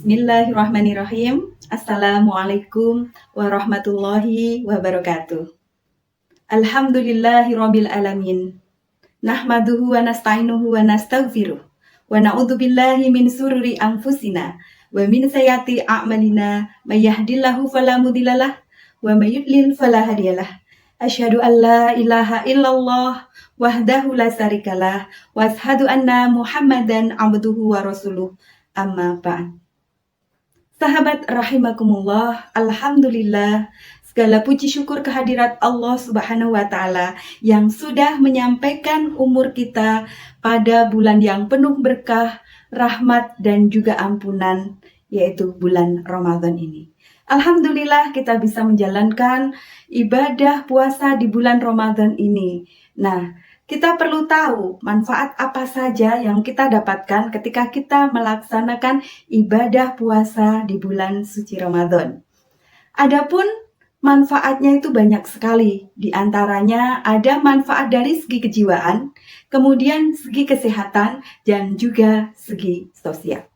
Bismillahirrahmanirrahim. Assalamualaikum warahmatullahi wabarakatuh. Alhamdulillahirabbil alamin. Nahmaduhu wa nasta'inuhu wa nastaghfiruh. Wa na'udzubillahi min sururi anfusina wa min sayyiati a'malina. May yahdihillahu fala mudhillalah wa may yudlil fala hadiyalah. Asyhadu an la ilaha illallah wahdahu la syarikalah wa asyhadu anna Muhammadan abduhu wa rasuluh. Amma ba'd. Sahabat rahimakumullah, alhamdulillah, segala puji syukur kehadirat Allah Subhanahu wa Ta'ala yang sudah menyampaikan umur kita pada bulan yang penuh berkah, rahmat, dan juga ampunan, yaitu bulan Ramadan ini. Alhamdulillah kita bisa menjalankan ibadah puasa di bulan Ramadan ini. Nah, kita perlu tahu manfaat apa saja yang kita dapatkan ketika kita melaksanakan ibadah puasa di bulan suci Ramadan. Adapun manfaatnya itu banyak sekali. Di antaranya ada manfaat dari segi kejiwaan, kemudian segi kesehatan, dan juga segi sosial.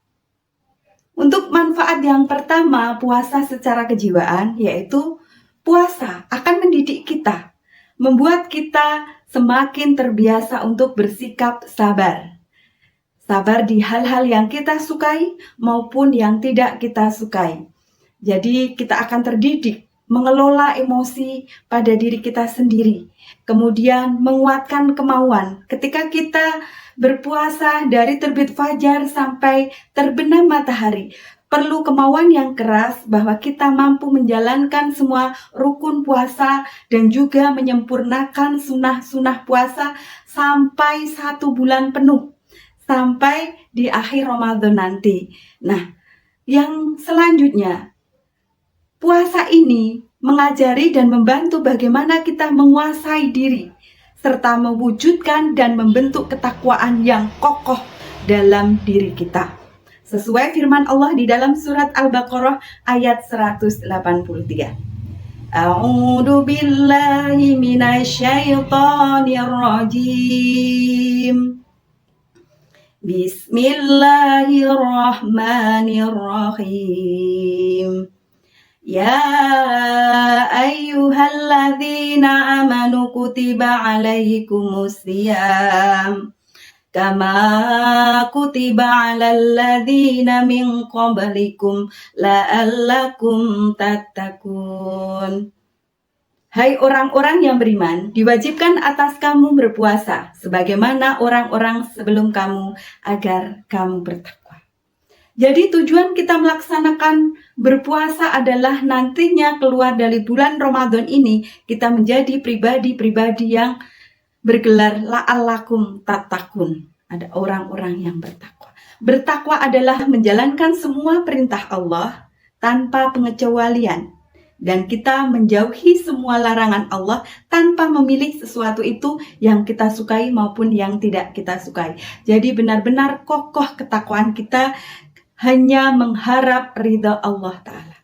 Untuk manfaat yang pertama, puasa secara kejiwaan, yaitu puasa akan mendidik kita, membuat kita semakin terbiasa untuk bersikap sabar. Sabar di hal-hal yang kita sukai maupun yang tidak kita sukai. Jadi kita akan terdidik mengelola emosi pada diri kita sendiri. Kemudian menguatkan kemauan ketika kita berpuasa dari terbit fajar sampai terbenam matahari. Perlu kemauan yang keras bahwa kita mampu menjalankan semua rukun puasa dan juga menyempurnakan sunah-sunah puasa sampai 1 bulan penuh, sampai di akhir Ramadan nanti. Nah, yang selanjutnya, puasa ini mengajari dan membantu bagaimana kita menguasai diri, serta mewujudkan dan membentuk ketakwaan yang kokoh dalam diri kita. Sesuai firman Allah di dalam surat Al-Baqarah ayat 183. A'udzu billahi minasyaitonir rajim. Bismillahirrahmanirrahim. Ya ayyuhalladzina amanu kutiba alaikumusiyam kama kutiba alal ladzina min qablikum la'allakum tattaqun. Hai orang-orang yang beriman, diwajibkan atas kamu berpuasa sebagaimana orang-orang sebelum kamu agar kamu bertakwa. Jadi tujuan kita melaksanakan berpuasa adalah nantinya keluar dari bulan Ramadan ini kita menjadi pribadi-pribadi yang bergelar la'allakum tattaqun. Ada orang-orang yang bertakwa. Bertakwa adalah menjalankan semua perintah Allah tanpa pengecualian. Dan kita menjauhi semua larangan Allah tanpa memilih sesuatu itu yang kita sukai maupun yang tidak kita sukai. Jadi benar-benar kokoh ketakwaan kita hanya mengharap ridha Allah Ta'ala.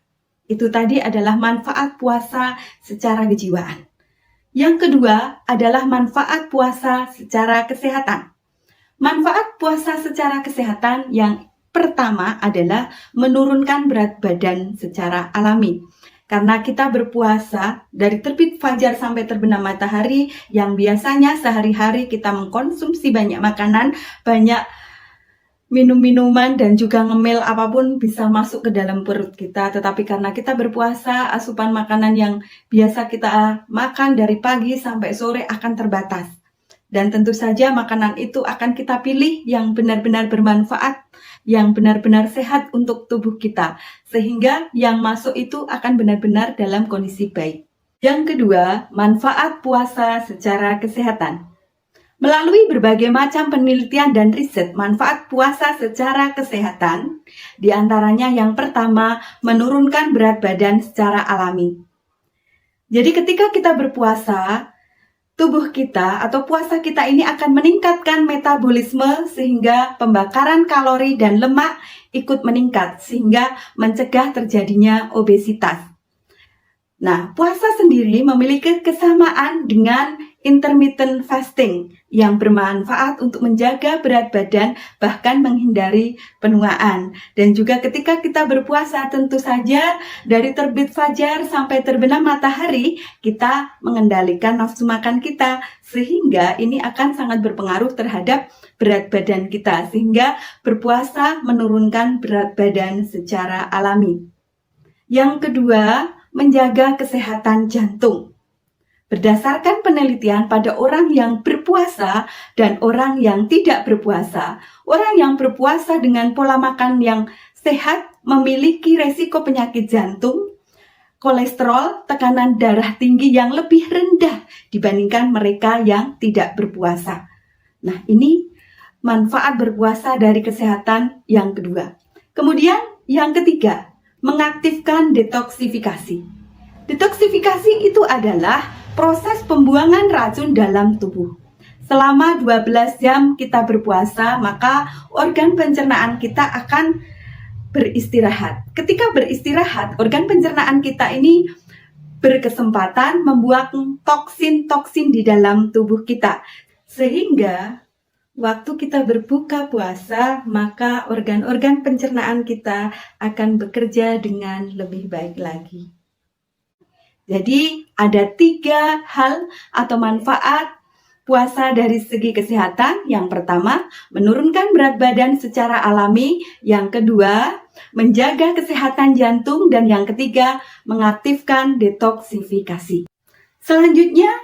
Itu tadi adalah manfaat puasa secara kejiwaan. Yang kedua adalah manfaat puasa secara kesehatan. Manfaat puasa secara kesehatan yang pertama adalah menurunkan berat badan secara alami. Karena kita berpuasa dari terbit fajar sampai terbenam matahari yang biasanya sehari-hari kita mengkonsumsi banyak makanan, banyak minum-minuman dan juga ngemil apapun bisa masuk ke dalam perut kita. Tetapi karena kita berpuasa, asupan makanan yang biasa kita makan dari pagi sampai sore akan terbatas. Dan tentu saja makanan itu akan kita pilih yang benar-benar bermanfaat, yang benar-benar sehat untuk tubuh kita. Sehingga yang masuk itu akan benar-benar dalam kondisi baik. Yang kedua, manfaat puasa secara kesehatan. Melalui berbagai macam penelitian dan riset manfaat puasa secara kesehatan, diantaranya yang pertama, menurunkan berat badan secara alami. Jadi ketika kita berpuasa, tubuh kita atau puasa kita ini akan meningkatkan metabolisme sehingga pembakaran kalori dan lemak ikut meningkat sehingga mencegah terjadinya obesitas. Nah, puasa sendiri memiliki kesamaan dengan intermittent fasting yang bermanfaat untuk menjaga berat badan bahkan menghindari penuaan. Dan juga ketika kita berpuasa tentu saja dari terbit fajar sampai terbenam matahari kita mengendalikan nafsu makan kita sehingga ini akan sangat berpengaruh terhadap berat badan kita sehingga berpuasa menurunkan berat badan secara alami. Yang kedua, menjaga kesehatan jantung. Berdasarkan penelitian pada orang yang berpuasa dan orang yang tidak berpuasa, orang yang berpuasa dengan pola makan yang sehat memiliki resiko penyakit jantung, kolesterol, tekanan darah tinggi yang lebih rendah dibandingkan mereka yang tidak berpuasa. Nah, ini manfaat berpuasa dari kesehatan yang kedua. Kemudian yang ketiga, mengaktifkan detoksifikasi. Detoksifikasi itu adalah proses pembuangan racun dalam tubuh. Selama 12 jam kita berpuasa, maka organ pencernaan kita akan beristirahat. Ketika beristirahat, organ pencernaan kita ini berkesempatan membuang toksin-toksin di dalam tubuh kita. Sehingga waktu kita berbuka puasa, maka organ-organ pencernaan kita akan bekerja dengan lebih baik lagi. Jadi ada 3 hal atau manfaat puasa dari segi kesehatan. Yang pertama, menurunkan berat badan secara alami. Yang kedua, menjaga kesehatan jantung. Dan yang ketiga, mengaktifkan detoksifikasi. Selanjutnya,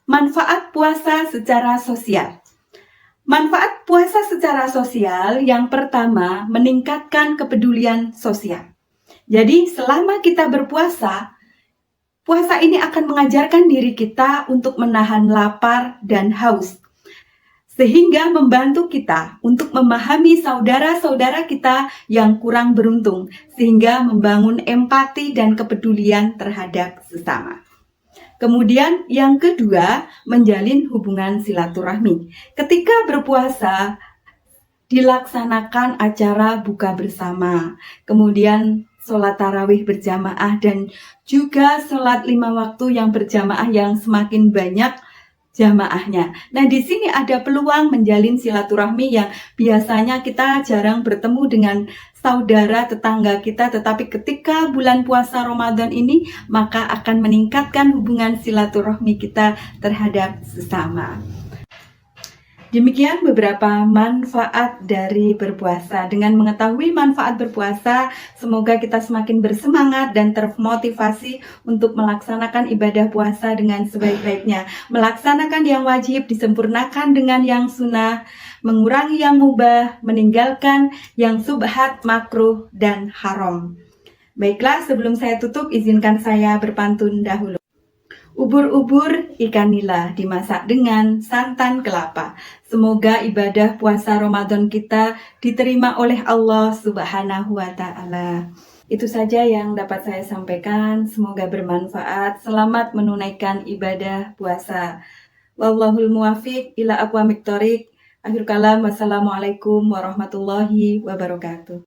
manfaat puasa secara sosial. Manfaat puasa secara sosial yang pertama meningkatkan kepedulian sosial. Jadi selama kita berpuasa, puasa ini akan mengajarkan diri kita untuk menahan lapar dan haus. Sehingga membantu kita untuk memahami saudara-saudara kita yang kurang beruntung. Sehingga membangun empati dan kepedulian terhadap sesama. Kemudian yang kedua, menjalin hubungan silaturahmi. Ketika berpuasa, dilaksanakan acara buka bersama. Kemudian sholat tarawih berjamaah dan juga sholat 5 waktu yang berjamaah yang semakin banyak jamaahnya. Nah, di sini ada peluang menjalin silaturahmi yang biasanya kita jarang bertemu dengan saudara tetangga kita, tetapi ketika bulan puasa Ramadan ini maka akan meningkatkan hubungan silaturahmi kita terhadap sesama. Demikian beberapa manfaat dari berpuasa. Dengan mengetahui manfaat berpuasa, semoga kita semakin bersemangat dan termotivasi untuk melaksanakan ibadah puasa dengan sebaik-baiknya. Melaksanakan yang wajib disempurnakan dengan yang sunnah, mengurangi yang mubah, meninggalkan yang subhat, makruh, dan haram. Baiklah, sebelum saya tutup, izinkan saya berpantun dahulu. Ubur-ubur ikan nila dimasak dengan santan kelapa. Semoga ibadah puasa Ramadan kita diterima oleh Allah Subhanahu wa Ta'ala. Itu saja yang dapat saya sampaikan. Semoga bermanfaat. Selamat menunaikan ibadah puasa. Wallahul muwafiq ila aqwamit thoriq. Akhir kalam, wassalamualaikum warahmatullahi wabarakatuh.